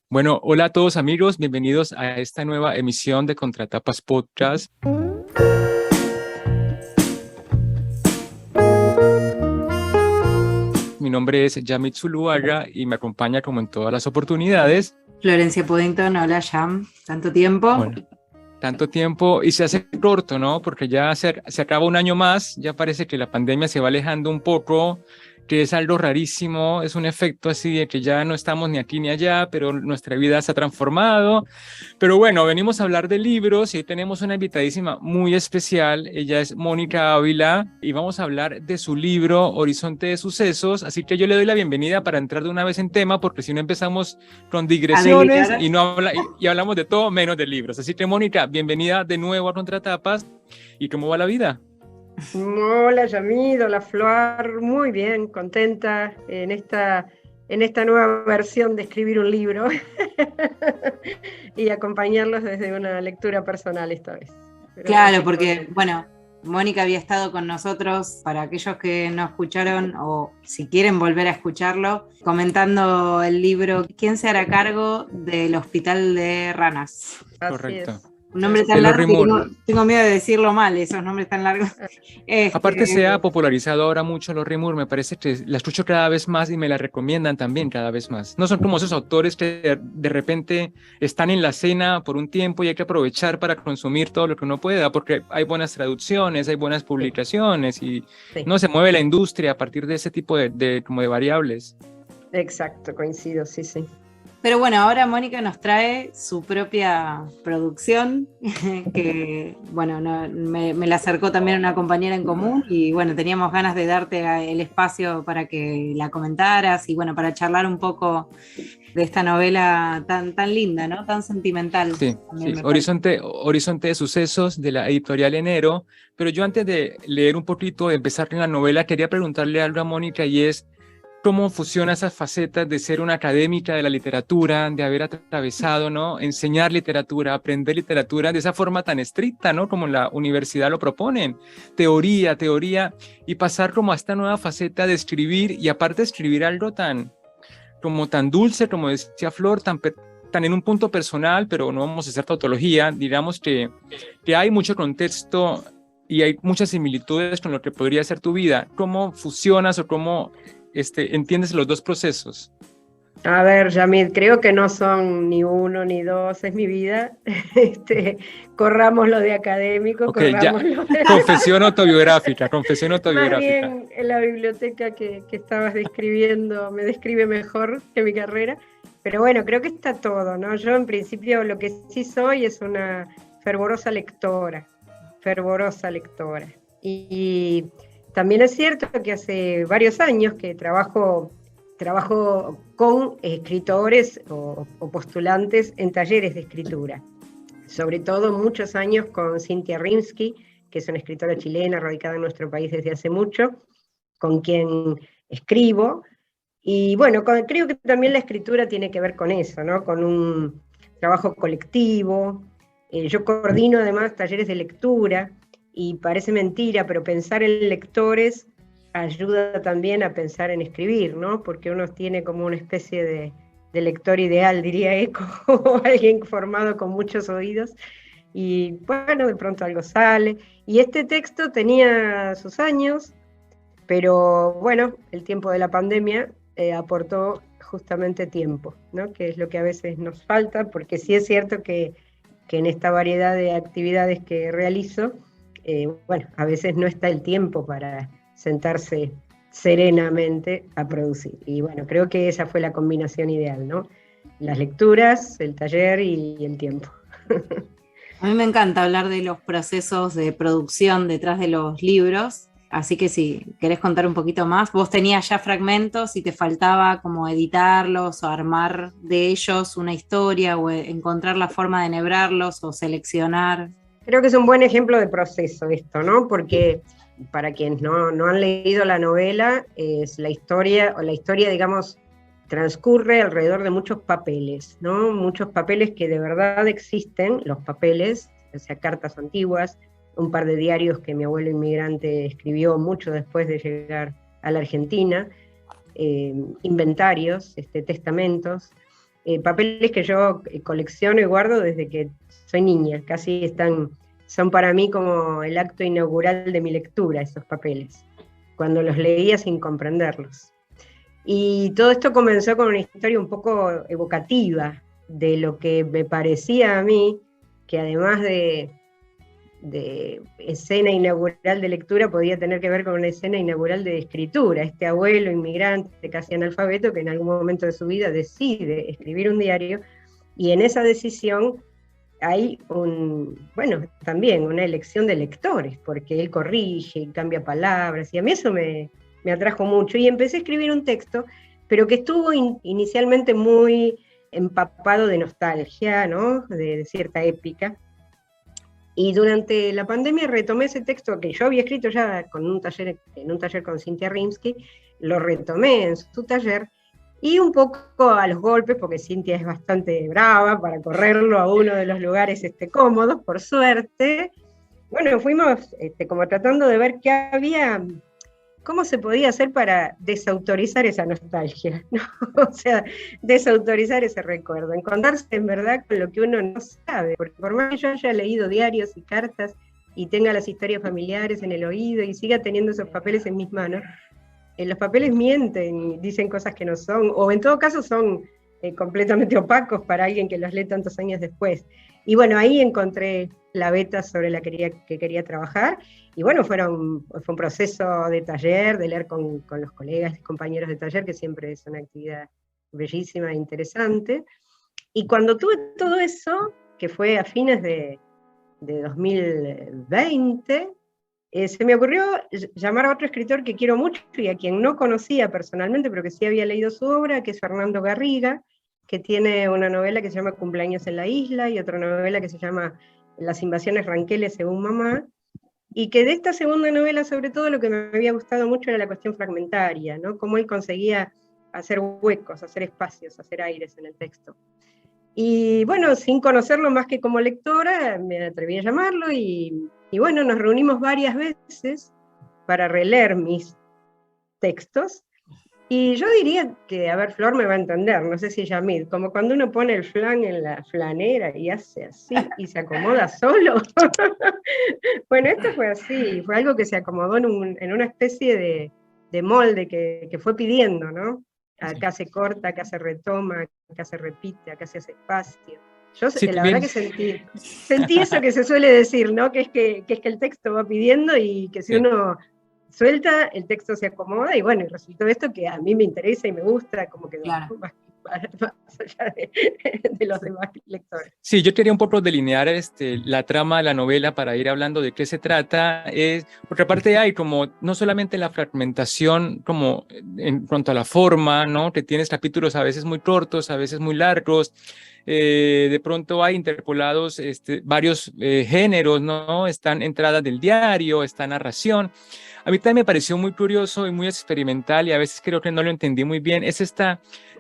Bueno, hola a todos amigos, bienvenidos a esta nueva emisión de Contratapas Podcast. Mi nombre es Yamit Zuluaga y me acompaña como en todas las oportunidades. Florencia Puddington, hola Jam, ¿tanto tiempo? Bueno, tanto tiempo y se hace corto, ¿no? Porque ya se acaba un año más, ya parece que la pandemia se va alejando un poco, que es algo rarísimo, es un efecto así de que ya no estamos ni aquí ni allá, pero nuestra vida se ha transformado. Pero bueno, venimos a hablar de libros y hoy tenemos una invitadísima muy especial. Ella es Mónica Ávila y vamos a hablar de su libro Horizonte de Sucesos. Así que yo le doy la bienvenida para entrar de una vez en tema, porque si no empezamos con digresiones y, y hablamos de todo menos de libros. Así que Mónica, bienvenida de nuevo a Contratapas. ¿Y cómo va la vida? Hola Yamid, hola Flor, muy bien, contenta en esta nueva versión de escribir un libro y acompañarlos desde una lectura personal esta vez. Claro, porque bueno, Mónica había estado con nosotros, para aquellos que no escucharon o si quieren volver a escucharlo, comentando el libro ¿Quién se hará cargo del Hospital de Ranas? Correcto. Un nombre tan largo que tengo miedo de decirlo mal, esos nombres tan largos. Aparte se ha popularizado ahora mucho los Rimur, me parece que la escucho cada vez más y me la recomiendan también cada vez más. No son como esos autores que de repente están en la escena por un tiempo y hay que aprovechar para consumir todo lo que uno pueda, porque hay buenas traducciones, hay buenas publicaciones y no se mueve la industria a partir de ese tipo de variables. Exacto, coincido, sí. Pero bueno, ahora Mónica nos trae su propia producción, que bueno, me la acercó también una compañera en común y bueno, teníamos ganas de darte el espacio para que la comentaras y bueno, para charlar un poco de esta novela tan linda, ¿no? Tan sentimental. Sí. Horizonte de Sucesos de la editorial Enero, pero yo antes de leer un poquito, de empezar en la novela, quería preguntarle algo a Mónica y es cómo fusiona esas facetas de ser una académica de la literatura, de haber atravesado, ¿no? Enseñar literatura, aprender literatura de esa forma tan estricta, ¿no? Como la universidad lo proponen. Teoría, y pasar como a esta nueva faceta de escribir y aparte escribir algo tan dulce, como decía Flor, tan en un punto personal, pero no vamos a hacer tautología. Digamos que hay mucho contexto y hay muchas similitudes con lo que podría ser tu vida. ¿Cómo fusionas o cómo entiendes los dos procesos? A ver, Yamid, creo que no son ni uno ni dos, es mi vida. Corramos lo de académico, okay, corramos ya. lo de... Confesión autobiográfica. Más bien, en la biblioteca que estabas describiendo me describe mejor que mi carrera. Pero bueno, creo que está todo, ¿no? Yo en principio lo que sí soy es una fervorosa lectora. Y también es cierto que hace varios años que trabajo con escritores o postulantes en talleres de escritura. Sobre todo muchos años con Cintia Rimsky, que es una escritora chilena radicada en nuestro país desde hace mucho, con quien escribo. Y bueno, creo que también la escritura tiene que ver con eso, ¿no? Con un trabajo colectivo. Yo coordino además talleres de lectura, y parece mentira, pero pensar en lectores ayuda también a pensar en escribir, ¿no? Porque uno tiene como una especie de lector ideal, diría Eco, o alguien formado con muchos oídos, y bueno, de pronto algo sale. Y este texto tenía sus años, pero bueno, el tiempo de la pandemia aportó justamente tiempo, ¿no? Que es lo que a veces nos falta, porque sí es cierto que en esta variedad de actividades que realizo, bueno, a veces no está el tiempo para sentarse serenamente a producir. Y bueno, creo que esa fue la combinación ideal, ¿no? Las lecturas, el taller y el tiempo. A mí me encanta hablar de los procesos de producción detrás de los libros, así que si querés contar un poquito más, vos tenías ya fragmentos y te faltaba como editarlos o armar de ellos una historia o encontrar la forma de enhebrarlos o seleccionar. Creo que es un buen ejemplo de proceso esto, ¿no? Porque para quienes no han leído la novela, es la historia, digamos, transcurre alrededor de muchos papeles, ¿no? Muchos papeles que de verdad existen, los papeles, o sea, cartas antiguas, un par de diarios que mi abuelo inmigrante escribió mucho después de llegar a la Argentina, inventarios, testamentos, papeles que yo colecciono y guardo desde que soy niña, casi son para mí como el acto inaugural de mi lectura, esos papeles, cuando los leía sin comprenderlos. Y todo esto comenzó con una historia un poco evocativa de lo que me parecía a mí, que además de escena inaugural de lectura, podía tener que ver con una escena inaugural de escritura. Este abuelo inmigrante, casi analfabeto, que en algún momento de su vida decide escribir un diario, y en esa decisión hay también una elección de lectores, porque él corrige y cambia palabras, y a mí eso me atrajo mucho, y empecé a escribir un texto, pero que estuvo inicialmente muy empapado de nostalgia, ¿no? de cierta épica. Y durante la pandemia retomé ese texto que yo había escrito ya en un taller con Cintia Rimsky, lo retomé en su taller, y un poco a los golpes, porque Cintia es bastante brava para correrlo a uno de los lugares cómodos, por suerte. Bueno, fuimos como tratando de ver qué había, cómo se podía hacer para desautorizar esa nostalgia, ¿no? O sea, desautorizar ese recuerdo, encontrarse en verdad con lo que uno no sabe, porque por más que yo haya leído diarios y cartas y tenga las historias familiares en el oído y siga teniendo esos papeles en mis manos, los papeles mienten y dicen cosas que no son, o en todo caso son completamente opacos para alguien que los lee tantos años después. Y bueno, ahí encontré la beta sobre la que quería trabajar, y bueno, fue un proceso de taller, de leer con los colegas y compañeros de taller, que siempre es una actividad bellísima e interesante. Y cuando tuve todo eso, que fue a fines de 2020, se me ocurrió llamar a otro escritor que quiero mucho y a quien no conocía personalmente, pero que sí había leído su obra, que es Fernando Garriga, que tiene una novela que se llama Cumpleaños en la Isla, y otra novela que se llama Las invasiones ranqueles según mamá, y que de esta segunda novela, sobre todo, lo que me había gustado mucho era la cuestión fragmentaria, ¿no? Cómo él conseguía hacer huecos, hacer espacios, hacer aires en el texto. Y bueno, sin conocerlo más que como lectora, me atreví a llamarlo, y bueno, nos reunimos varias veces para releer mis textos. Y yo diría que, a ver, Flor me va a entender, no sé si Yamid, como cuando uno pone el flan en la flanera y hace así y se acomoda solo. Bueno, esto fue así, fue algo que se acomodó en una especie de molde que fue pidiendo, ¿no? Acá se corta, acá se retoma, acá se repite, acá se hace espacio. Yo Sí, la verdad que sentí eso que se suele decir, ¿no? Que es que el texto va pidiendo, y que si uno suelta, el texto se acomoda, y bueno, y resultó esto que a mí me interesa y me gusta, como que Claro. más allá de los demás lectores. Sí, yo quería un poco delinear la trama de la novela para ir hablando de qué se trata. Por otra parte, hay como no solamente la fragmentación como en cuanto a la forma, ¿no? Que tienes capítulos a veces muy cortos, a veces muy largos. De pronto hay interpolados varios géneros, ¿no? Están entradas del diario, está narración. A mí también me pareció muy curioso y muy experimental, y a veces creo que no lo entendí muy bien.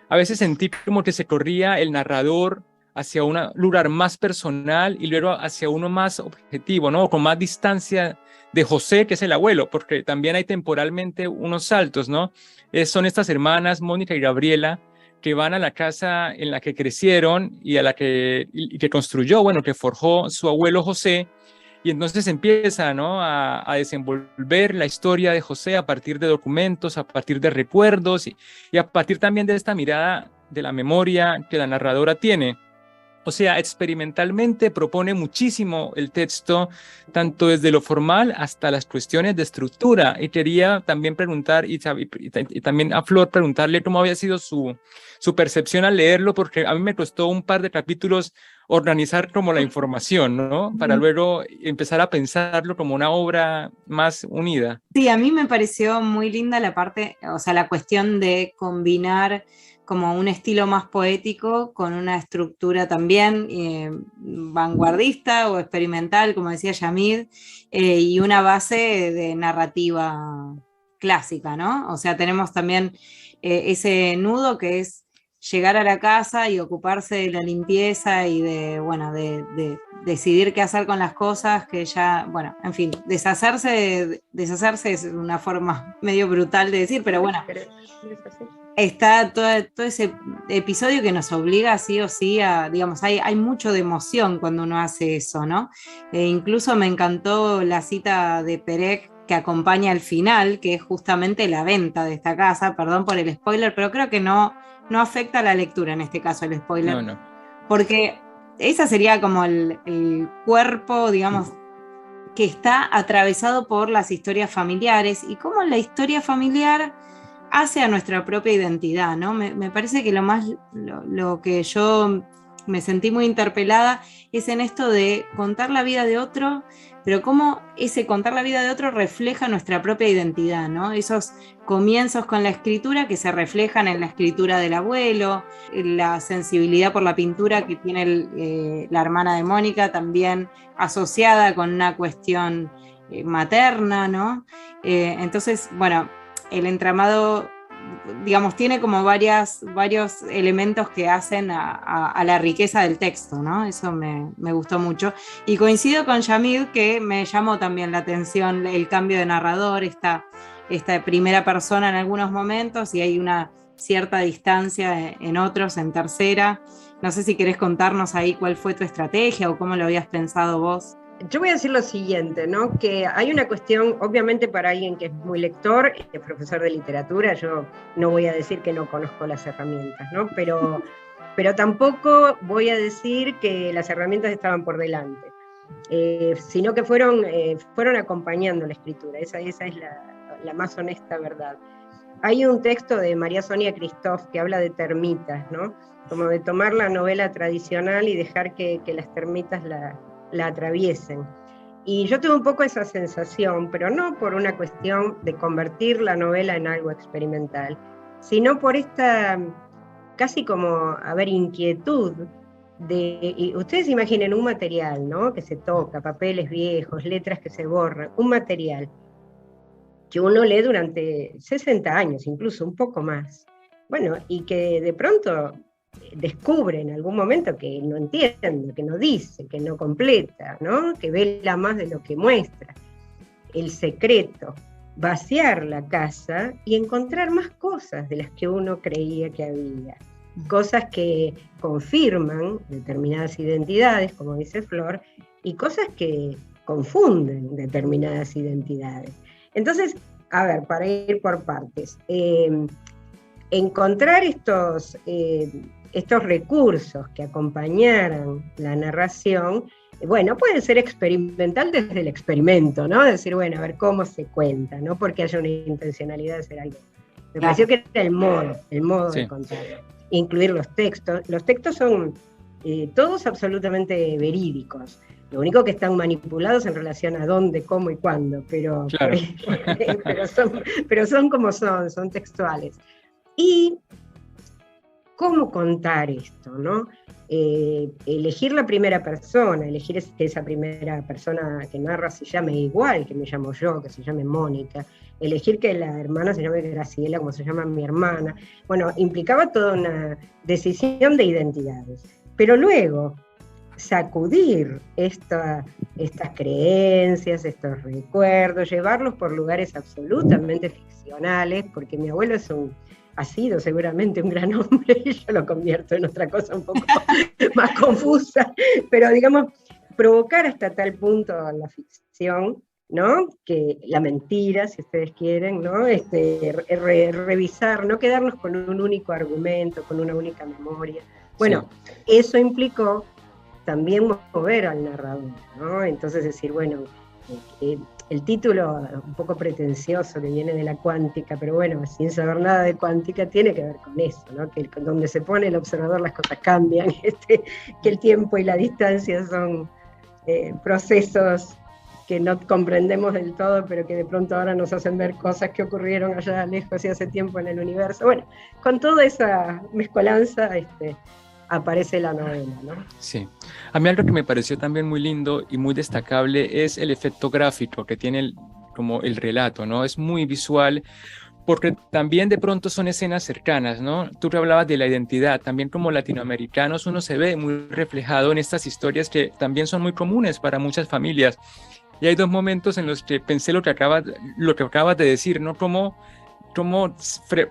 A veces sentí como que se corría el narrador hacia un lugar más personal y luego hacia uno más objetivo, ¿no? Con más distancia de José, que es el abuelo, porque también hay temporalmente unos saltos, ¿no? Son estas hermanas, Mónica y Gabriela, que van a la casa en la que crecieron y que construyó, bueno, que forjó su abuelo José. Y entonces empieza, ¿no? a desenvolver la historia de José a partir de documentos, a partir de recuerdos, y a partir también de esta mirada de la memoria que la narradora tiene. O sea, experimentalmente propone muchísimo el texto, tanto desde lo formal hasta las cuestiones de estructura. Y quería también preguntar, y también a Flor preguntarle cómo había sido su percepción al leerlo, porque a mí me costó un par de capítulos organizar como la información, ¿no? Para luego empezar a pensarlo como una obra más unida. Sí, a mí me pareció muy linda la parte, o sea, la cuestión de combinar como un estilo más poético con una estructura también vanguardista o experimental, como decía Yamid, y una base de narrativa clásica, ¿no? O sea, tenemos también ese nudo que es llegar a la casa y ocuparse de la limpieza y de decidir qué hacer con las cosas, que ya, bueno, en fin, deshacerse es una forma medio brutal de decir, pero bueno. está todo ese episodio que nos obliga sí o sí a, digamos, hay mucho de emoción cuando uno hace eso, ¿no? Incluso me encantó la cita de Perec que acompaña al final, que es justamente la venta de esta casa, perdón por el spoiler, pero creo que no afecta a la lectura en este caso el spoiler, No. porque esa sería como el cuerpo, digamos, que está atravesado por las historias familiares y cómo la historia familiar hace a nuestra propia identidad, ¿no? Me parece que lo que yo me sentí muy interpelada es en esto de contar la vida de otro, pero cómo ese contar la vida de otro refleja nuestra propia identidad, ¿no? Esos comienzos con la escritura que se reflejan en la escritura del abuelo, la sensibilidad por la pintura que tiene la hermana de Mónica, también asociada con una cuestión materna, ¿no? Entonces, bueno, el entramado, digamos, tiene como varios elementos que hacen a la riqueza del texto, ¿no? Eso me gustó mucho. Y coincido con Yamid que me llamó también la atención el cambio de narrador, esta primera persona en algunos momentos y hay una cierta distancia en otros, en tercera. No sé si querés contarnos ahí cuál fue tu estrategia o cómo lo habías pensado vos. Yo voy a decir lo siguiente, ¿no? Que hay una cuestión, obviamente para alguien que es muy lector, es profesor de literatura, yo no voy a decir que no conozco las herramientas, ¿no? Pero tampoco voy a decir que las herramientas estaban por delante, sino que fueron acompañando la escritura, esa es la más honesta verdad. Hay un texto de María Sonia Christoph que habla de termitas, ¿no? Como de tomar la novela tradicional y dejar que las termitas la atraviesen. Y yo tuve un poco esa sensación, pero no por una cuestión de convertir la novela en algo experimental, sino por esta casi como, inquietud y ustedes imaginen un material, ¿no? Que se toca, papeles viejos, letras que se borran, un material que uno lee durante 60 años, incluso un poco más. Bueno, y que de pronto descubre en algún momento que no entiende, que no dice, que no completa, ¿no? Que vela más de lo que muestra. El secreto, vaciar la casa y encontrar más cosas de las que uno creía que había. Cosas que confirman determinadas identidades, como dice Flor, y cosas que confunden determinadas identidades. Entonces, a ver, para ir por partes, encontrar estos recursos que acompañaran la narración, bueno, pueden ser experimental desde el experimento, ¿no? Decir, bueno, a ver cómo se cuenta, no porque haya una intencionalidad de hacer algo. Me pareció que era el modo sí. de contarlo. Incluir los textos. Los textos son todos absolutamente verídicos. Lo único que están manipulados en relación a dónde, cómo y cuándo, pero, claro. pero son como son textuales. Y cómo contar esto, ¿no? Elegir la primera persona, elegir que esa primera persona que narra se llame igual que me llamo yo, que se llame Mónica, elegir que la hermana se llame Graciela, como se llama mi hermana. Bueno, implicaba toda una decisión de identidades. Pero luego, sacudir estas creencias, estos recuerdos, llevarlos por lugares absolutamente ficcionales, porque mi abuelo ha sido seguramente un gran hombre y yo lo convierto en otra cosa un poco más confusa, pero digamos, provocar hasta tal punto la ficción, ¿no? Que la mentira, si ustedes quieren, ¿no? Revisar, no quedarnos con un único argumento, con una única memoria. Bueno, sí. Eso implicó también mover al narrador, ¿no? Entonces decir, bueno, el título un poco pretencioso que viene de la cuántica, pero bueno, sin saber nada de cuántica, tiene que ver con eso, ¿no? Que donde se pone el observador las cosas cambian, que el tiempo y la distancia son procesos que no comprendemos del todo, pero que de pronto ahora nos hacen ver cosas que ocurrieron allá lejos y hace tiempo en el universo. Bueno, con toda esa mezcolanza aparece la novela, ¿no? Sí. A mí algo que me pareció también muy lindo y muy destacable es el efecto gráfico que tiene como el relato, ¿no? Es muy visual, porque también de pronto son escenas cercanas, ¿no? Tú hablabas de la identidad, también como latinoamericanos uno se ve muy reflejado en estas historias que también son muy comunes para muchas familias. Y hay dos momentos en los que pensé lo que acabas de decir, ¿no? Como cómo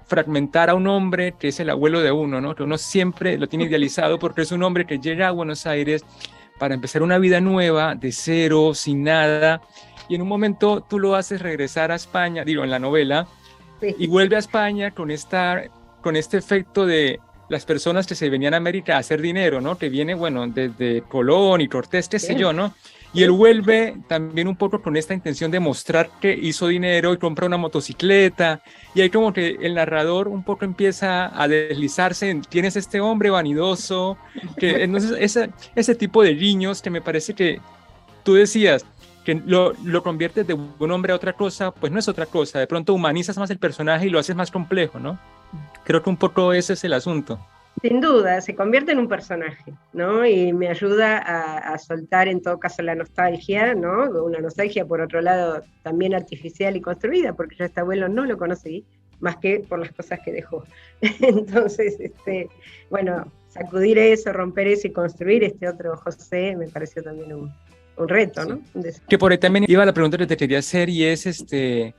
fragmentar a un hombre que es el abuelo de uno, ¿no? Que uno siempre lo tiene idealizado porque es un hombre que llega a Buenos Aires para empezar una vida nueva, de cero, sin nada, y en un momento tú lo haces regresar a España, digo, en la novela, Sí. y vuelve a España con este efecto de las personas que se venían a América a hacer dinero, ¿no? Que viene, bueno, desde Colón y Cortés, qué sé yo, ¿no? Y él vuelve también un poco con esta intención de mostrar que hizo dinero y compra una motocicleta, y ahí como que el narrador un poco empieza a deslizarse en quién es este hombre vanidoso, que entonces ese tipo de guiños que me parece que tú decías, que lo conviertes de un hombre a otra cosa, pues no es otra cosa, de pronto humanizas más el personaje y lo haces más complejo, ¿no? Creo que un poco ese es el asunto. Sin duda, se convierte en un personaje, ¿no? Y me ayuda a soltar en todo caso la nostalgia, ¿no? Una nostalgia por otro lado también artificial y construida, porque yo a este abuelo no lo conocí, más que por las cosas que dejó. Entonces, bueno, sacudir eso, romper eso y construir este otro José me pareció también un reto, ¿no? Sí. Que por ahí también iba la pregunta que te quería hacer y es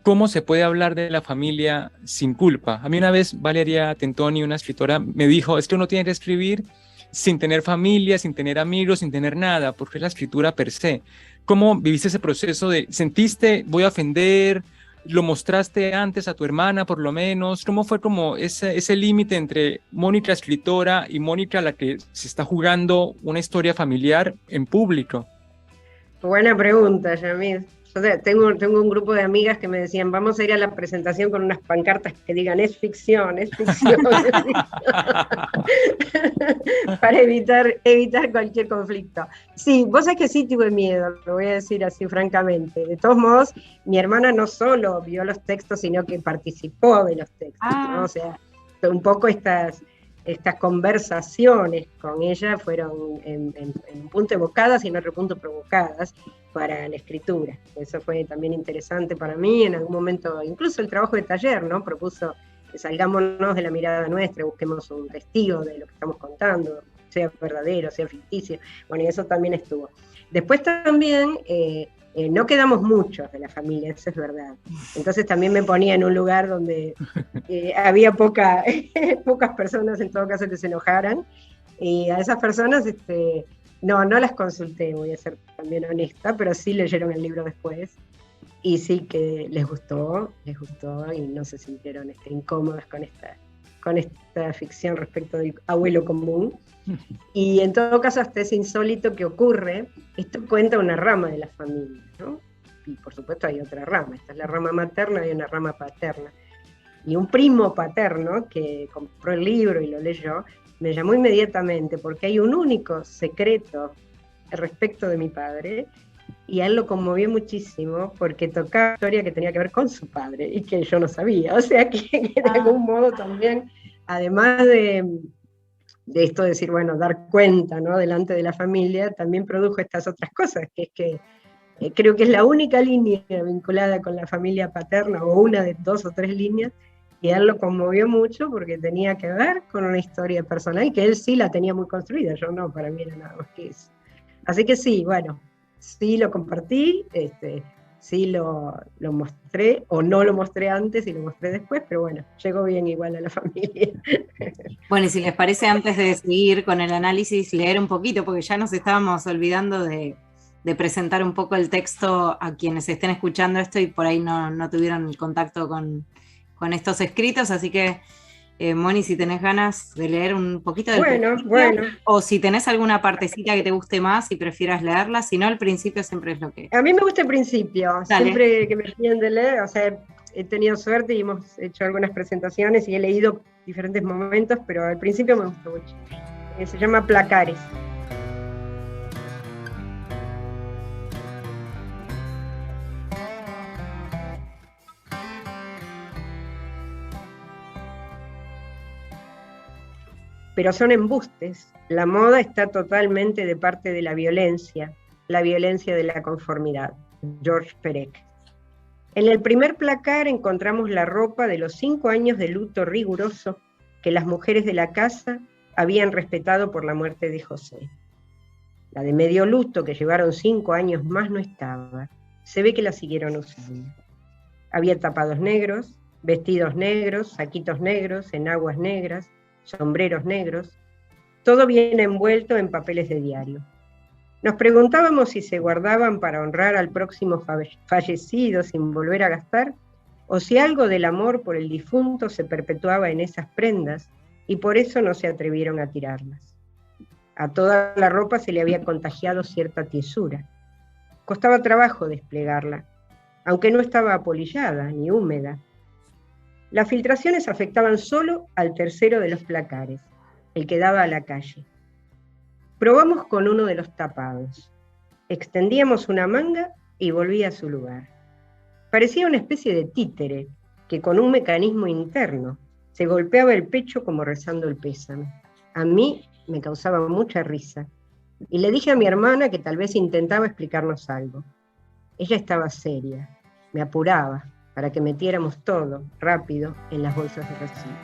¿cómo se puede hablar de la familia sin culpa? A mí una vez Valeria Tentoni, una escritora, me dijo, es que uno tiene que escribir sin tener familia, sin tener amigos, sin tener nada, porque es la escritura per se. ¿Cómo viviste ese proceso de, sentiste, voy a ofender, lo mostraste antes a tu hermana por lo menos? ¿Cómo fue como ese límite entre Mónica escritora y Mónica la que se está jugando una historia familiar en público? Buena pregunta, Yamil. Yo tengo un grupo de amigas que me decían, vamos a ir a la presentación con unas pancartas que digan, es ficción, es ficción, es ficción. Para evitar cualquier conflicto. Sí, vos sabés que sí tuve miedo, lo voy a decir así francamente. De todos modos, mi hermana no solo vio los textos, sino que participó de los textos, ¿no? O sea, un poco estas conversaciones con ella fueron en un punto evocadas y en otro punto provocadas para la escritura. Eso fue también interesante para mí. En algún momento, incluso el trabajo de taller, ¿no? Propuso que salgámonos de la mirada nuestra, busquemos un testigo de lo que estamos contando, sea verdadero, sea ficticio. Bueno, y eso también estuvo. Después también no quedamos muchos de la familia, eso es verdad. Entonces también me ponía en un lugar donde había pocas personas en todo caso que se enojaran, y a esas personas no las consulté, voy a ser también honesta, pero sí leyeron el libro después, y sí que les gustó, y no se sintieron incómodas con esta ficción respecto del abuelo común. Y en todo caso, hasta es insólito que ocurre, esto cuenta una rama de la familia, ¿no? Y por supuesto hay otra rama, esta es la rama materna y una rama paterna. Y un primo paterno que compró el libro y lo leyó, me llamó inmediatamente porque hay un único secreto respecto de mi padre, y a él lo conmovió muchísimo porque tocaba una historia que tenía que ver con su padre y que yo no sabía. O sea que de algún modo también, además de esto de decir, bueno, dar cuenta, ¿no? Delante de la familia, también produjo estas otras cosas, que es que creo que es la única línea vinculada con la familia paterna, o una de 2 o 3 líneas, y a él lo conmovió mucho porque tenía que ver con una historia personal, y que él sí la tenía muy construida, yo no, para mí era nada más que eso. Así que sí, bueno, sí lo compartí, sí lo mostré, o no lo mostré antes y lo mostré después, pero bueno, llegó bien igual a la familia. Bueno, y si les parece, antes de seguir con el análisis, leer un poquito, porque ya nos estábamos olvidando de presentar un poco el texto a quienes estén escuchando esto y por ahí no tuvieron contacto con estos escritos, así que Moni, si tenés ganas de leer un poquito del Bueno. O si tenés alguna partecita que te guste más y prefieras leerla, si no, el principio siempre es lo que... A mí me gusta el principio. Dale. Siempre que me piden de leer, o sea, he tenido suerte y hemos hecho algunas presentaciones y he leído diferentes momentos, pero al principio me gustó mucho. Se llama Placares. Pero son embustes. La moda está totalmente de parte de la violencia de la conformidad. George Perec. En el primer placar encontramos la ropa de los 5 años de luto riguroso que las mujeres de la casa habían respetado por la muerte de José. La de medio luto, que llevaron 5 años más, no estaba. Se ve que la siguieron usando. Había tapados negros, vestidos negros, saquitos negros, enaguas negras, sombreros negros, todo bien envuelto en papeles de diario. Nos preguntábamos si se guardaban para honrar al próximo fallecido sin volver a gastar, o si algo del amor por el difunto se perpetuaba en esas prendas y por eso no se atrevieron a tirarlas. A toda la ropa se le había contagiado cierta tiesura. Costaba trabajo desplegarla, aunque no estaba apolillada ni húmeda. Las filtraciones afectaban solo al tercero de los placares, el que daba a la calle. Probamos con uno de los tapados. Extendíamos una manga y volvía a su lugar. Parecía una especie de títere que con un mecanismo interno se golpeaba el pecho como rezando el pésame. A mí me causaba mucha risa y le dije a mi hermana que tal vez intentaba explicarnos algo. Ella estaba seria, me apuraba para que metiéramos todo rápido en las bolsas de residuos.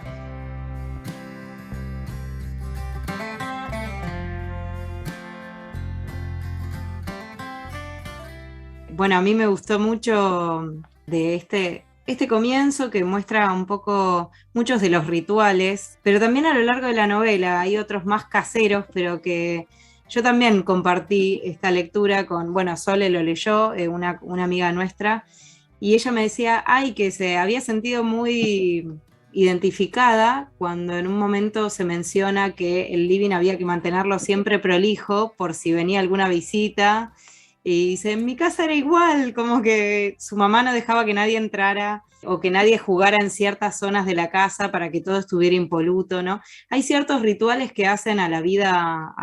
Bueno, a mí me gustó mucho de este comienzo que muestra un poco muchos de los rituales, pero también a lo largo de la novela hay otros más caseros, pero que yo también compartí esta lectura con, bueno, Sole lo leyó, una amiga nuestra, y ella me decía, ay, que se había sentido muy identificada cuando en un momento se menciona que el living había que mantenerlo siempre prolijo por si venía alguna visita. Y dice, en mi casa era igual, como que su mamá no dejaba que nadie entrara o que nadie jugara en ciertas zonas de la casa para que todo estuviera impoluto, ¿no? Hay ciertos rituales que hacen a la vida,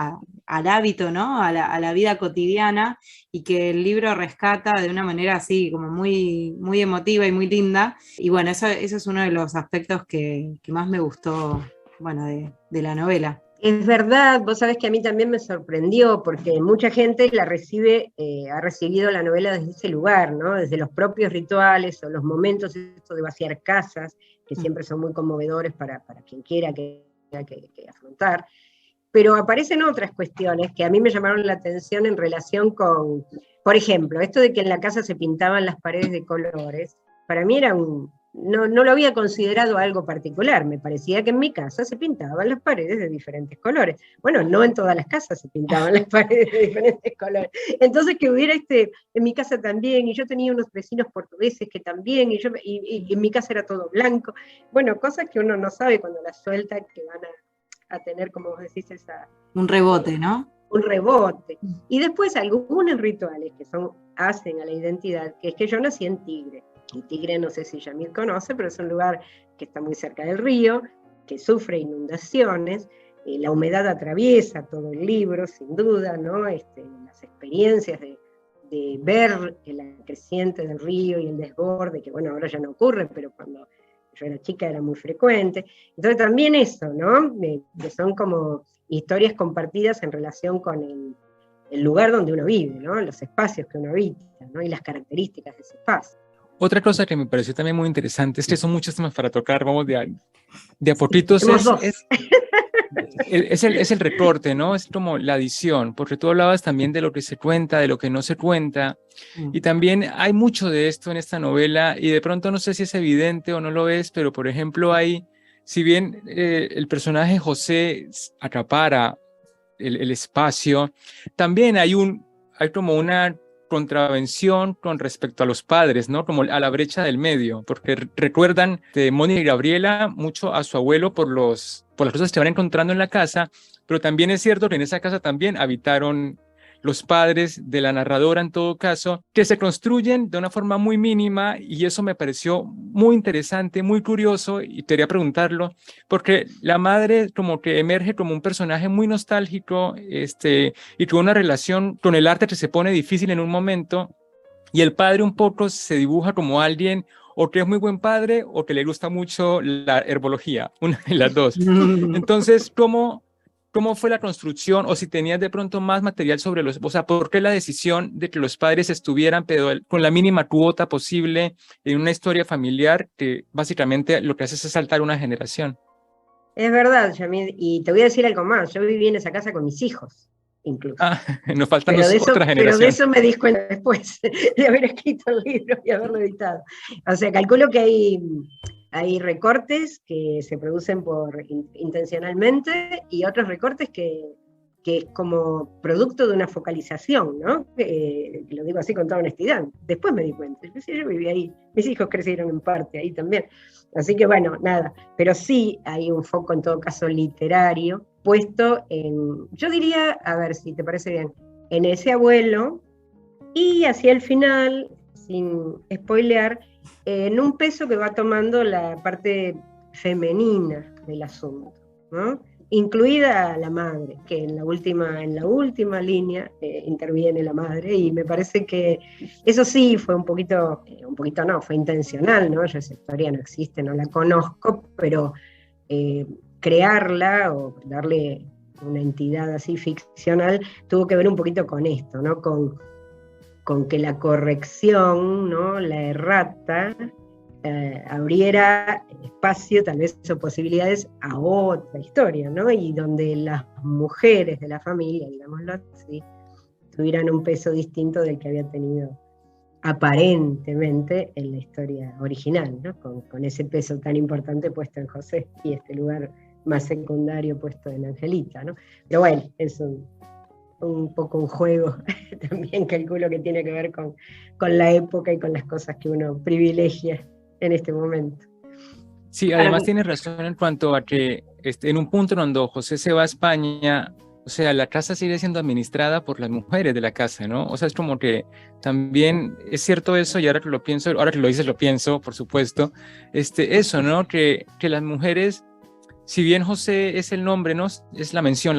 al hábito, ¿no? A la vida cotidiana y que el libro rescata de una manera así como muy, muy emotiva y muy linda. Y bueno, eso es uno de los aspectos que más me gustó, bueno, de la novela. Es verdad, vos sabés que a mí también me sorprendió, porque mucha gente la recibe, ha recibido la novela desde ese lugar, ¿no? Desde los propios rituales o los momentos esto de vaciar casas, que siempre son muy conmovedores para quien quiera que afrontar. Pero aparecen otras cuestiones que a mí me llamaron la atención en relación con, por ejemplo, esto de que en la casa se pintaban las paredes de colores, para mí era no lo había considerado algo particular, me parecía que en mi casa se pintaban las paredes de diferentes colores. Bueno, no en todas las casas se pintaban las paredes de diferentes colores. Entonces que hubiera en mi casa también, y yo tenía unos vecinos portugueses que también, y en mi casa era todo blanco. Bueno, cosas que uno no sabe cuando las suelta, que van a tener, como vos decís, un rebote, ¿no? Un rebote. Y después algunos rituales que hacen a la identidad, que es que yo nací en Tigre. Y Tigre, no sé si Yamil conoce, pero es un lugar que está muy cerca del río, que sufre inundaciones, la humedad atraviesa todo el libro, sin duda, ¿no? Las experiencias de ver la creciente del río y el desborde, que bueno, ahora ya no ocurre, pero cuando yo era chica era muy frecuente. Entonces también eso, ¿no? Que son como historias compartidas en relación con el lugar donde uno vive, ¿no? Los espacios que uno habita, ¿no? Y las características de ese espacio. Otra cosa que me pareció también muy interesante es que son muchos temas para tocar, vamos de a poquitos, es el recorte, ¿no? Es como la adición, porque tú hablabas también de lo que se cuenta, de lo que no se cuenta, y también hay mucho de esto en esta novela, y de pronto no sé si es evidente o no lo es, pero por ejemplo si bien el personaje José acapara el espacio, también hay como una contravención con respecto a los padres, ¿no? Como a la brecha del medio, porque recuerdan de Mónica y Gabriela mucho a su abuelo por las cosas que van encontrando en la casa, pero también es cierto que en esa casa también habitaron los padres de la narradora, en todo caso, que se construyen de una forma muy mínima, y eso me pareció muy interesante, muy curioso, y quería preguntarlo, porque la madre como que emerge como un personaje muy nostálgico, y con una relación con el arte que se pone difícil en un momento, y el padre un poco se dibuja como alguien o que es muy buen padre o que le gusta mucho la herbología, una de las dos. Entonces, ¿cómo fue la construcción? O si tenías de pronto más material sobre o sea, ¿por qué la decisión de que los padres estuvieran con la mínima cuota posible en una historia familiar que básicamente lo que hace es saltar una generación? Es verdad, Yamil, y te voy a decir algo más, yo viví en esa casa con mis hijos, incluso. Nos faltan otra generación. Pero de eso me di cuenta después de haber escrito el libro y haberlo editado. O sea, calculo que hay recortes que se producen intencionalmente y otros recortes que es como producto de una focalización, ¿no? Lo digo así con toda honestidad. Después me di cuenta, yo viví ahí, mis hijos crecieron en parte ahí también. Así que bueno, nada, pero sí hay un foco en todo caso literario puesto en, yo diría, a ver si te parece bien, en ese abuelo y hacia el final, sin spoilear, en un peso que va tomando la parte femenina del asunto, ¿no? Incluida la madre, que en la última línea interviene la madre, y me parece que eso sí fue un poquito no, fue intencional, ¿no? Yo esa historia no existe, no la conozco, pero crearla o darle una entidad así ficcional tuvo que ver un poquito con esto, ¿no? Con que la corrección, ¿no? La errata, abriera espacio, tal vez, o posibilidades a otra historia, ¿no? Y donde las mujeres de la familia, digámoslo así, tuvieran un peso distinto del que había tenido aparentemente en la historia original, ¿no? Con ese peso tan importante puesto en José y este lugar más secundario puesto en Angelita, ¿no? Pero bueno, es un poco un juego, también calculo que tiene que ver con la época y con las cosas que uno privilegia en este momento. Sí, además tienes razón en cuanto a que en un punto cuando José se va a España, o sea, la casa sigue siendo administrada por las mujeres de la casa, ¿no? O sea, es como que también es cierto eso, y ahora que lo pienso, ahora que lo dices lo pienso, por supuesto, eso, ¿no? Que las mujeres, si bien José es el nombre, ¿no? Es la mención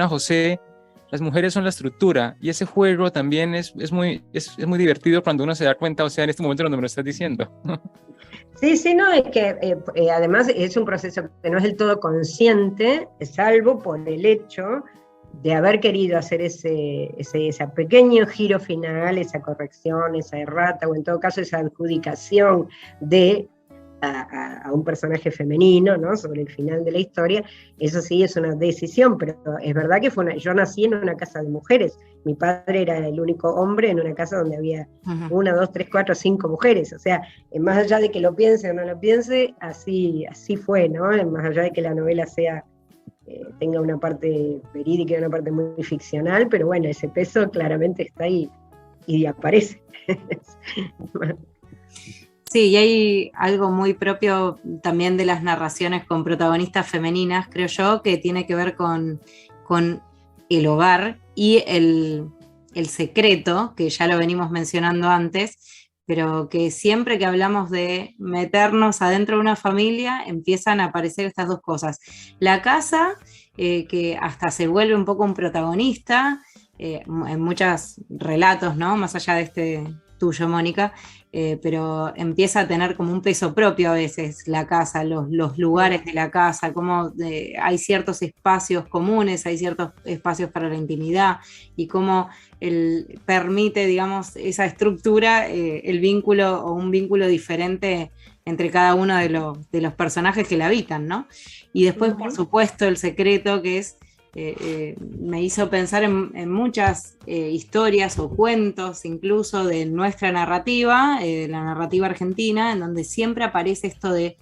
a José, las mujeres son la estructura, y ese juego también es muy divertido cuando uno se da cuenta, o sea, en este momento donde me lo estás diciendo. Sí, no, es que además es un proceso que no es del todo consciente, salvo por el hecho de haber querido hacer ese pequeño giro final, esa corrección, esa errata, o en todo caso esa adjudicación de a un personaje femenino, ¿no? Sobre el final de la historia. Eso sí es una decisión, pero es verdad que yo nací en una casa de mujeres. Mi padre era el único hombre en una casa donde había 1, 2, 3, 4, 5 mujeres. O sea, más allá de que lo piense o no lo piense, así fue, ¿no? Más allá de que la novela tenga una parte verídica y una parte muy ficcional, pero bueno, ese peso claramente está ahí y aparece. Sí, y hay algo muy propio también de las narraciones con protagonistas femeninas, creo yo, que tiene que ver con el hogar y el secreto, que ya lo venimos mencionando antes, pero que siempre que hablamos de meternos adentro de una familia, empiezan a aparecer estas dos cosas. La casa, que hasta se vuelve un poco un protagonista, en muchos relatos, ¿no? Más allá de este tuyo, Mónica, pero empieza a tener como un peso propio a veces la casa, los lugares de la casa, cómo hay ciertos espacios comunes, hay ciertos espacios para la intimidad, y cómo permite, digamos, esa estructura, el vínculo o un vínculo diferente entre cada uno de los personajes que la habitan, ¿no? Y después, por supuesto, el secreto, que es me hizo pensar en muchas historias o cuentos, incluso de nuestra narrativa, la narrativa argentina, en donde siempre aparece esto de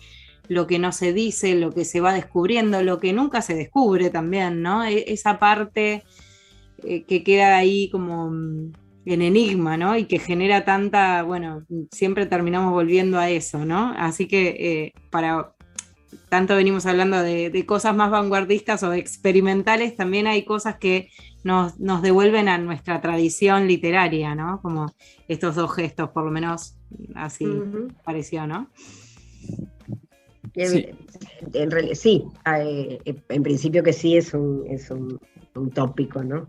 lo que no se dice, lo que se va descubriendo, lo que nunca se descubre también, ¿no? Esa parte que queda ahí como en enigma, ¿no? Y que genera tanta, bueno, siempre terminamos volviendo a eso, ¿no? Así que tanto venimos hablando de cosas más vanguardistas o experimentales, también hay cosas que nos devuelven a nuestra tradición literaria, ¿no? Como estos dos gestos, por lo menos así pareció, ¿no? Sí. En realidad, sí, en principio que sí es un tópico, ¿no?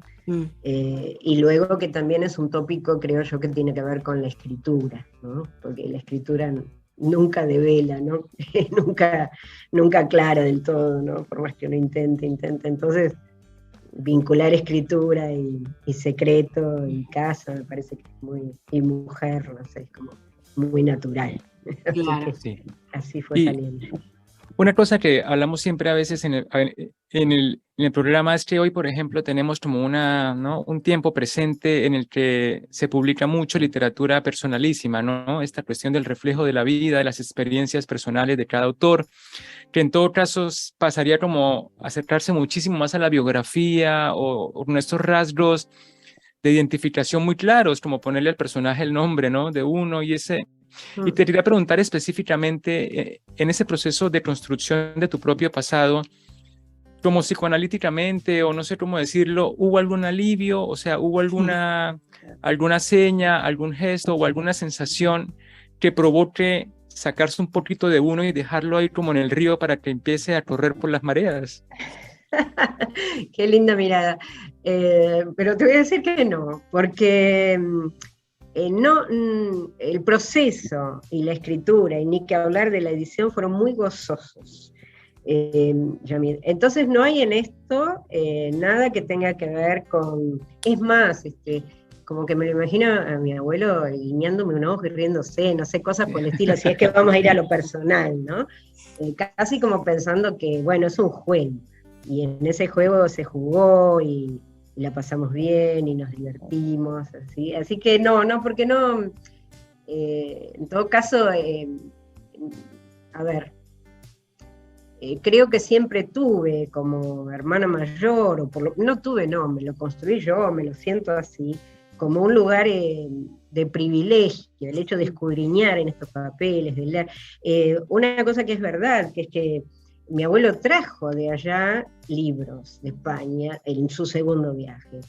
Y luego que también es un tópico, creo yo, que tiene que ver con la escritura, ¿no? Porque la escritura nunca devela, ¿no? nunca aclara del todo, ¿no? Por más que uno intente. Entonces, vincular escritura y secreto y casa me parece que es muy, y mujer, no sé, es como muy natural. Claro. Así fue saliendo. Una cosa que hablamos siempre a veces en el programa es que hoy, por ejemplo, tenemos como ¿no? un tiempo presente en el que se publica mucho literatura personalísima, ¿no? Esta cuestión del reflejo de la vida, de las experiencias personales de cada autor, que en todo caso pasaría como a acercarse muchísimo más a la biografía o con estos rasgos de identificación muy claros, como ponerle al personaje el nombre, ¿no? De uno y te quería preguntar específicamente, en ese proceso de construcción de tu propio pasado, como psicoanalíticamente, o no sé cómo decirlo, ¿hubo algún alivio? O sea, ¿hubo alguna seña, algún gesto o alguna sensación que provoque sacarse un poquito de uno y dejarlo ahí como en el río para que empiece a correr por las mareas? Qué linda mirada. Pero te voy a decir que no, porque el proceso y la escritura, y ni que hablar de la edición, fueron muy gozosos. Yamil. Entonces no hay en esto nada que tenga que ver con... Es más, como que me lo imagino a mi abuelo guiñándome un ojo y riéndose, no sé, cosas por el estilo, si es que vamos a ir a lo personal, ¿no? Casi como pensando que, bueno, es un juego, y en ese juego se jugó y la pasamos bien y nos divertimos, así que no, porque no, en todo caso, a ver, creo que siempre tuve como hermana mayor, no, me lo construí yo, me lo siento así, como un lugar de privilegio, el hecho de escudriñar en estos papeles, de leer. Una cosa que es verdad, que es que mi abuelo trajo de allá libros de España en su segundo viaje.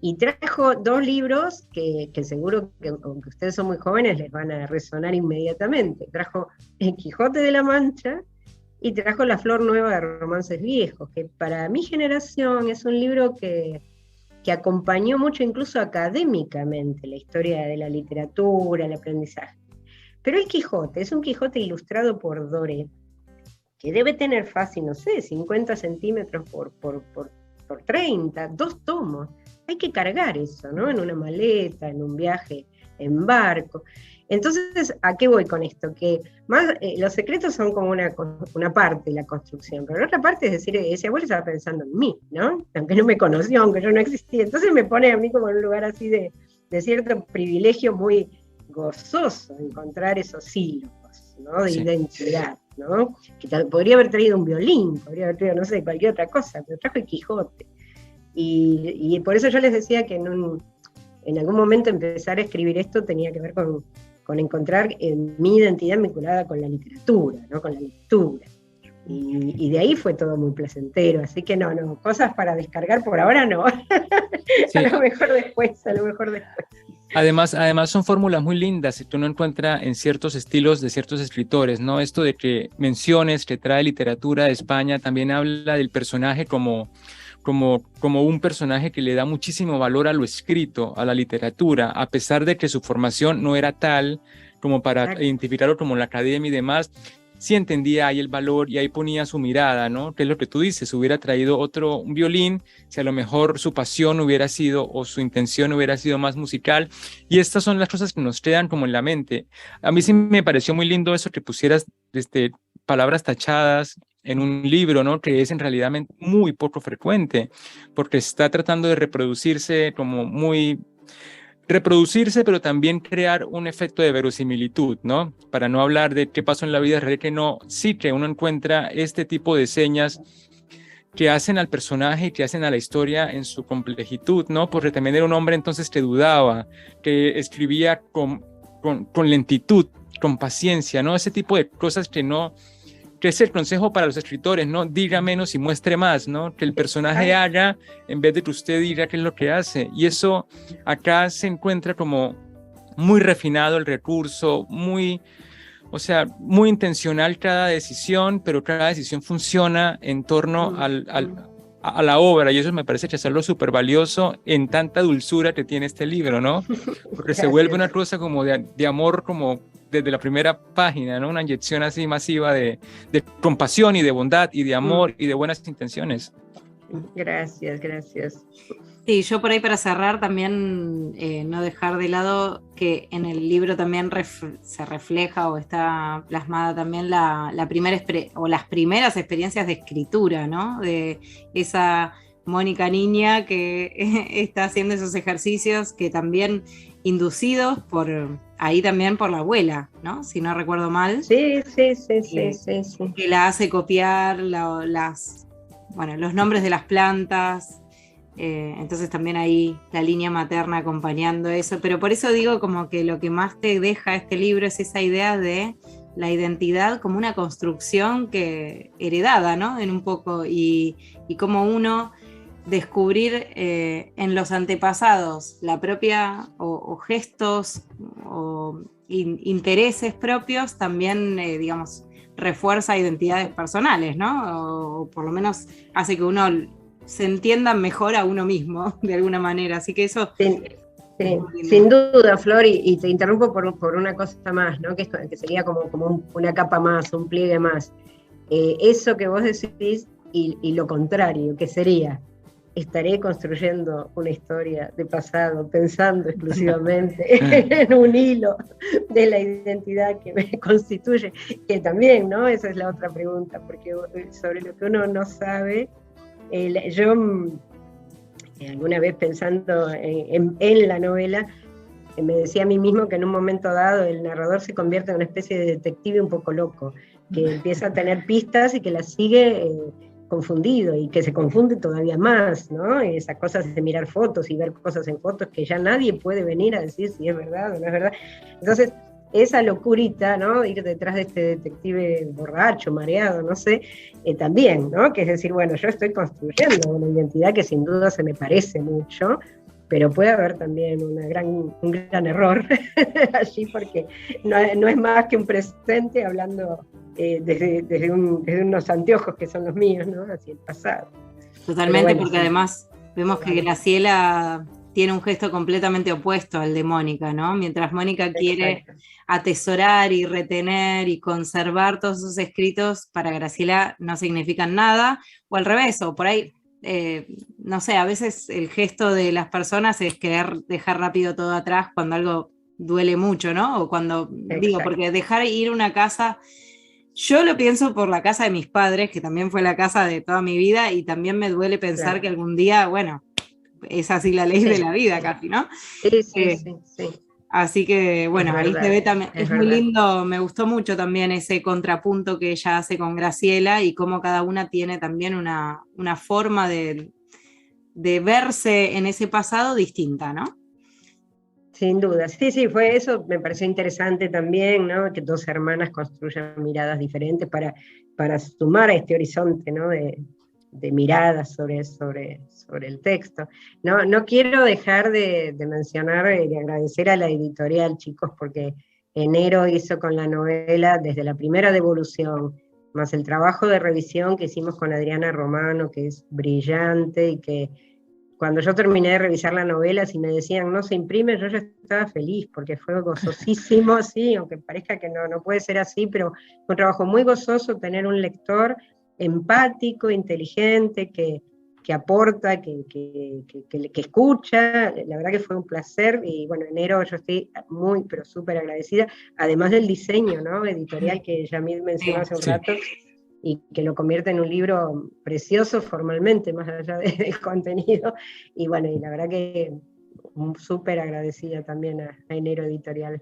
Y trajo 2 libros que seguro que, aunque ustedes son muy jóvenes, les van a resonar inmediatamente. Trajo El Quijote de la Mancha y trajo La Flor Nueva de Romances Viejos, que para mi generación es un libro que acompañó mucho incluso académicamente la historia de la literatura, el aprendizaje. Pero El Quijote es un Quijote ilustrado por Doré, que debe tener fácil, no sé, 50 centímetros por 30, 2 tomos. Hay que cargar eso, ¿no? En una maleta, en un viaje en barco. Entonces, ¿a qué voy con esto? Que más los secretos son como una parte de la construcción, pero la otra parte es decir, ese abuelo estaba pensando en mí, ¿no? Aunque no me conoció, aunque yo no existía. Entonces me pone a mí como en un lugar así de cierto privilegio muy gozoso encontrar esos hilos, ¿no? De identidad, ¿no? Que podría haber traído un violín, podría haber traído, no sé, cualquier otra cosa, pero trajo el Quijote. Y por eso yo les decía que en algún momento empezar a escribir esto tenía que ver con encontrar mi identidad vinculada con la literatura, ¿no? Con la lectura. Y de ahí fue todo muy placentero, así que no, cosas para descargar por ahora no. Sí. A lo mejor después. Además son fórmulas muy lindas que uno encuentra en ciertos estilos de ciertos escritores, ¿no? Esto de que menciones que trae literatura de España también habla del personaje como un personaje que le da muchísimo valor a lo escrito, a la literatura, a pesar de que su formación no era tal como para identificarlo como la academia y demás. Sí entendía ahí el valor y ahí ponía su mirada, ¿no? Que es lo que tú dices, hubiera traído un violín, si a lo mejor su pasión hubiera sido o su intención hubiera sido más musical. Y estas son las cosas que nos quedan como en la mente. A mí sí me pareció muy lindo eso que pusieras palabras tachadas en un libro, ¿no? Que es en realidad muy poco frecuente, porque está tratando de reproducirse, pero también crear un efecto de verosimilitud, ¿no? Para no hablar de qué pasó en la vida real, sí que uno encuentra este tipo de señas que hacen al personaje y que hacen a la historia en su complejitud, ¿no? Porque también era un hombre entonces que dudaba, que escribía con lentitud, con paciencia, ¿no? Ese tipo de cosas que es el consejo para los escritores, ¿no? Diga menos y muestre más, ¿no? Que el personaje haga en vez de que usted diga qué es lo que hace. Y eso acá se encuentra como muy refinado el recurso, muy intencional cada decisión, pero cada decisión funciona en torno a la obra, y eso me parece que es algo súper valioso en tanta dulzura que tiene este libro, ¿no? Porque se vuelve una cosa como de amor, como desde la primera página, ¿no? Una inyección así masiva de compasión y de bondad y de amor y de buenas intenciones. Gracias, gracias. Sí, yo por ahí para cerrar también no dejar de lado que en el libro también se refleja o está plasmada también la primera o las primeras experiencias de escritura, ¿no? De esa Mónica niña que está haciendo esos ejercicios que también inducidos ahí también por la abuela, ¿no? Si no recuerdo mal. Sí. Que la hace copiar los nombres de las plantas. Entonces también ahí la línea materna acompañando eso, pero por eso digo como que lo que más te deja este libro es esa idea de la identidad como una construcción heredada, ¿no? En un poco, y como uno descubrir en los antepasados la propia o gestos o intereses propios también, digamos, refuerza identidades personales, ¿no? O por lo menos hace que uno se entienda mejor a uno mismo, de alguna manera. Así que eso... Sí, sin duda, Flor, y te interrumpo por una cosa más, ¿no? Que sería como una capa más, un pliegue más. Eso que vos decís y lo contrario, que sería, estaré construyendo una historia de pasado, pensando exclusivamente en un hilo de la identidad que me constituye, que también, ¿no? Esa es la otra pregunta, porque sobre lo que uno no sabe, yo alguna vez pensando en la novela, me decía a mí mismo que en un momento dado el narrador se convierte en una especie de detective un poco loco, que empieza a tener pistas y que las sigue confundido, y que se confunde todavía más, ¿no? Esas cosas de mirar fotos y ver cosas en fotos que ya nadie puede venir a decir si es verdad o no es verdad. Entonces, esa locurita, ¿no? Ir detrás de este detective borracho, mareado, no sé, también, ¿no? Que es decir, bueno, yo estoy construyendo una identidad que sin duda se me parece mucho, pero puede haber también un gran error allí, porque no es más que un presente hablando desde unos anteojos que son los míos, ¿no? Hacia el pasado. Totalmente, bueno, porque además vemos que Graciela tiene un gesto completamente opuesto al de Mónica, ¿no? Mientras Mónica quiere atesorar y retener y conservar todos sus escritos, para Graciela no significan nada, o al revés, o por ahí, no sé, a veces el gesto de las personas es querer dejar rápido todo atrás cuando algo duele mucho, ¿no? O cuando, digo, porque dejar ir una casa... Yo lo pienso por la casa de mis padres, que también fue la casa de toda mi vida, y también me duele pensar que algún día, bueno, es así la ley de la vida casi, ¿no? Sí. Así que, bueno, ahí se ve también, es muy lindo, me gustó mucho también ese contrapunto que ella hace con Graciela y cómo cada una tiene también una forma de verse en ese pasado distinta, ¿no? Sin duda, sí, fue eso, me pareció interesante también, ¿no? Que dos hermanas construyan miradas diferentes para sumar a este horizonte, ¿no? De miradas sobre el texto. No quiero dejar de mencionar y de agradecer a la editorial, chicos, porque Enero hizo con la novela desde la primera devolución, más el trabajo de revisión que hicimos con Adriana Romano, que es brillante, y que cuando yo terminé de revisar la novela, si me decían no se imprime, yo ya estaba feliz, porque fue gozosísimo, sí, aunque parezca que no puede ser así, pero fue un trabajo muy gozoso tener un lector empático, inteligente, que aporta, que escucha. La verdad que fue un placer, y bueno, Enero yo estoy muy, pero súper agradecida, además del diseño, ¿no? Editorial que Yamil mencionó hace un rato, y que lo convierte en un libro precioso formalmente, más allá del contenido, y bueno, y la verdad que súper agradecida también a Enero Editorial.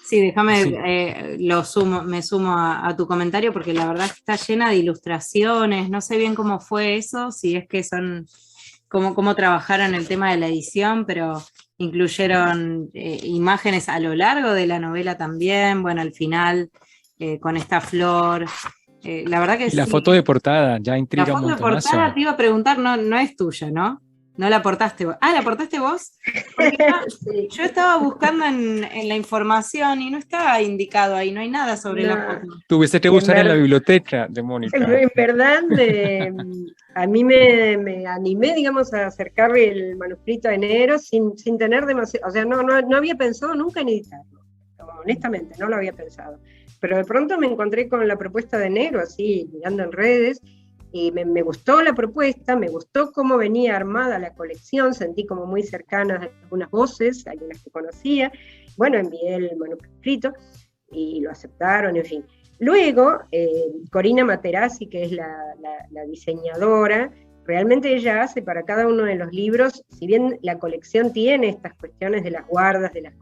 Sí, déjame, me sumo a tu comentario, porque la verdad está llena de ilustraciones, no sé bien cómo fue eso, si es que son, cómo trabajaron el tema de la edición, pero incluyeron imágenes a lo largo de la novela también, bueno, al final, con esta flor. La verdad que y la foto de portada ya intriga un montonazo. La foto de portada te iba a preguntar, no es tuya, ¿no? No la aportaste vos. ¿La aportaste vos? Porque sí. Yo estaba buscando en la información y no estaba indicado ahí, no hay nada sobre la foto. Tuviste que buscar en la biblioteca de Mónica. En verdad, a mí me animé, digamos, a acercar el manuscrito a Enero sin tener demasiado, o sea, no había pensado nunca en editarlo, honestamente, no lo había pensado. Pero de pronto me encontré con la propuesta de Enero, así, mirando en redes, Y me gustó la propuesta, me gustó cómo venía armada la colección, sentí como muy cercanas algunas voces, algunas que conocía. Bueno, envié el manuscrito y lo aceptaron, en fin. Luego, Corina Materazzi, que es la diseñadora, realmente ella hace para cada uno de los libros, si bien la colección tiene estas cuestiones de las guardas, de las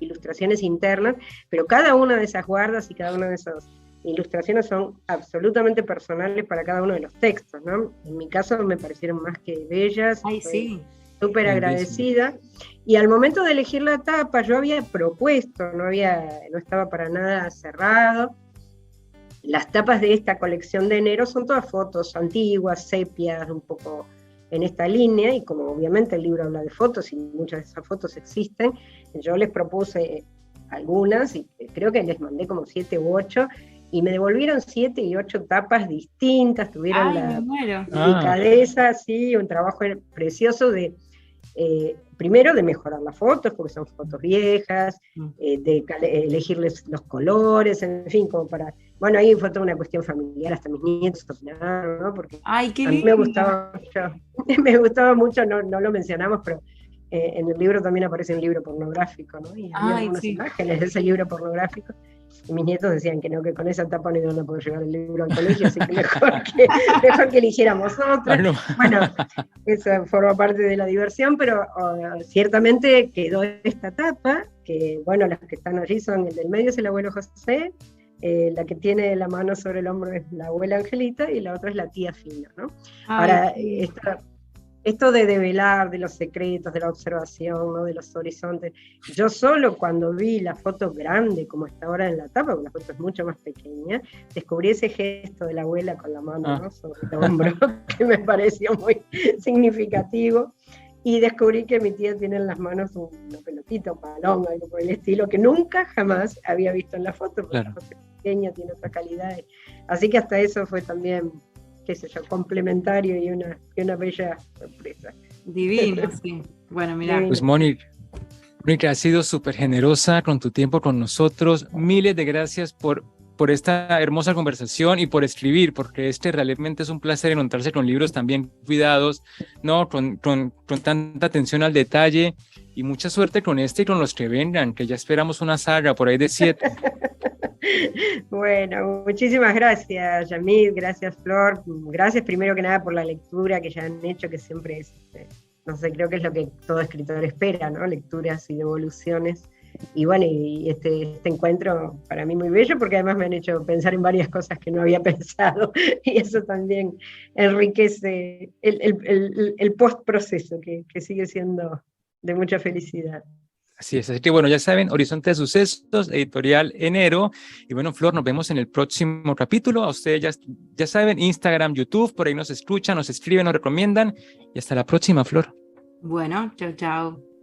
ilustraciones internas, pero cada una de esas guardas y cada una de esas ilustraciones son absolutamente personales para cada uno de los textos, ¿no? En mi caso me parecieron más que bellas. Ay, sí. Súper agradecida. Y al momento de elegir la tapa, yo había propuesto, no estaba para nada cerrado. Las tapas de esta colección de enero son todas fotos antiguas, sepias, un poco en esta línea, y como obviamente el libro habla de fotos y muchas de esas fotos existen, yo les propuse algunas y creo que les mandé como 7 u 8, y me devolvieron 7 y 8 tapas distintas, tuvieron la delicadeza, sí, un trabajo precioso de, primero de mejorar las fotos, porque son fotos viejas, de elegirles los colores, en fin, como para... Bueno, ahí fue toda una cuestión familiar, hasta mis nietos opinaron, ¿no? Porque ¡ay, qué a mí me gustaba mucho, no lo mencionamos, pero en el libro también aparece un libro pornográfico, ¿no? Y había algunas imágenes de ese libro pornográfico. Y mis nietos decían que no, que con esa tapa no iban a poder llevar el libro al colegio, así que mejor que eligiéramos otra. Bueno, eso forma parte de la diversión, pero ciertamente quedó esta tapa, que bueno, las que están allí son, el del medio es el abuelo José, la que tiene la mano sobre el hombro es la abuela Angelita, y la otra es la tía Fina, ¿no? Ahora, esto de develar, de los secretos, de la observación, ¿no? De los horizontes, yo solo cuando vi la foto grande, como está ahora en la tapa, porque la foto es mucho más pequeña, descubrí ese gesto de la abuela con la mano, ¿no? Sobre el hombro, que me pareció muy significativo, y descubrí que mi tía tiene en las manos una pelotita, un balón, algo por el estilo, que nunca jamás había visto en la foto, porque la foto es pequeña, tiene otra calidad, así que hasta eso fue también, qué sé yo, complementario y una bella sorpresa. Divino, sí. Bueno, mira. Pues Mónica, has sido súper generosa con tu tiempo con nosotros. Miles de gracias por esta hermosa conversación y por escribir, porque realmente es un placer encontrarse con libros tan bien cuidados, ¿no? Con tanta atención al detalle, y mucha suerte con y con los que vengan, que ya esperamos una saga por ahí de 7. Bueno, muchísimas gracias, Yamid, gracias, Flor, gracias primero que nada por la lectura que ya han hecho, que siempre es, no sé, creo que es lo que todo escritor espera, ¿no? Lecturas y devoluciones. Y bueno, y este encuentro para mí muy bello, porque además me han hecho pensar en varias cosas que no había pensado, y eso también enriquece el post-proceso, que sigue siendo de mucha felicidad. Así es, así que bueno, ya saben, Horizonte de Sucesos, editorial Enero, y bueno, Flor, nos vemos en el próximo capítulo. A ustedes ya saben, Instagram, YouTube, por ahí nos escuchan, nos escriben, nos recomiendan, y hasta la próxima, Flor. Bueno, chao, chao.